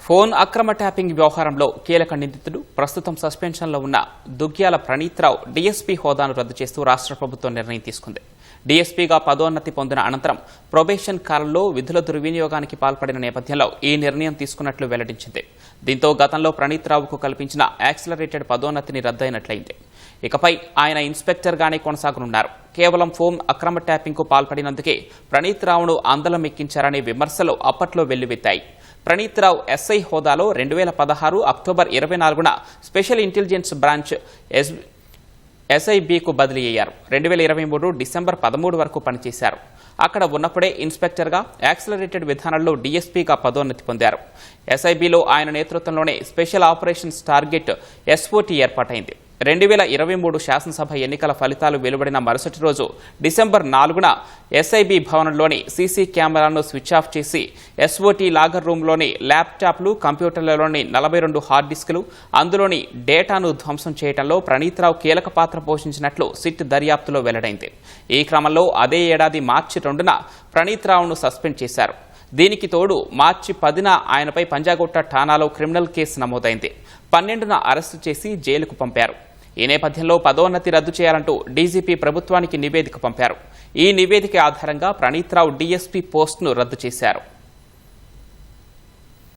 Phone అక్రమ tapping వ్యవహారంలో కీలక నిందితుడు ప్రస్తుతం సస్పెన్షన్లో ఉన్న దుగ్గ్యాల ప్రణీత్రావు డీఎస్పీ హోదాను రద్దు చేస్తూ రాష్ట్ర ప్రభుత్వం నిర్ణయం తీసుకుంది. డీఎస్పీగా పదోన్నతి పొందిన అనంతరం ప్రొబేషన్ కాలంలో విధుల దుర్వినియోగానికి పాల్పడిన నేపథ్యంలో ఈ నిర్ణయం తీసుకున్నట్లు వెల్లడించింది. దీంతో గతంలో ప్రణీత్రావుకు కల్పించిన యాక్సిలరేటెడ్ పదోన్నతిని రద్దయినట్లయింది. ఇకపై ఆయన ఇన్స్పెక్టర్గానే కొనసాగనున్నారు. కేవలం ఫోన్ అక్రమ ట్యాపింగ్కు పాల్పడినందుకే ప్రణీత్రావును అందలం ఎక్కించారనే విమర్శలు అప్పట్లో వెల్లువెత్తాయి. ప్రణీత్రావు ఎస్ఐ హోదాలో 2016 అక్టోబర్ 24న స్పెషల్ ఇంటెలిజెన్స్ బ్రాంచ్ ఎస్ఐబికు బదిలీ అయ్యారు. 2023 డిసెంబర్ 13 వరకు పనిచేశారు. అక్కడ ఉన్నప్పుడే ఇన్స్పెక్టర్గా యాక్సిలరేటెడ్ విధానంలో డీఎస్పీగా పదోన్నతి పొందారు. ఎస్ఐబిలో ఆయన నేతృత్వంలోనే స్పెషల్ ఆపరేషన్స్ టార్గెట్ ఎస్ఓటీ ఏర్పాటైంది. 2023 శాసనసభ ఎన్నికల ఫలితాలు వెలువడిన మరుసటి రోజు డిసెంబర్ 4న ఎస్ఐబి భవనంలోని సీసీ కెమెరాను స్విచ్ ఆఫ్ చేసి ఎస్ఓటీ లాగర్ రూమ్లోని ల్యాప్టాప్లు, కంప్యూటర్లలోని 42 హార్డ్ డిస్కులు, అందులోని డేటాను ధ్వంసం చేయడంలో ప్రణీత్రావు కీలక పాత్ర పోషించినట్లు సిట్ దర్యాప్తులో వెల్లడైంది. ఈ క్రమంలో అదే ఏడాది మార్చి 2న ప్రణీత్రావును సస్పెండ్ చేశారు. దీనికి తోడు మార్చి 10న ఆయనపై పంజాగుట్ట ఠాణాలో క్రిమినల్ కేసు నమోదైంది. 12న అరెస్టు చేసి జైలుకు పంపారు. ఈ నేపథ్యంలో పదోన్నతి రద్దు చేయాలంటూ డీజీపీ ప్రభుత్వానికి నివేదిక పంపారు. ఈ నివేదిక ఆధారంగా ప్రణీత్రావు డీఎస్పీ పోస్టును రద్దు చేశారు.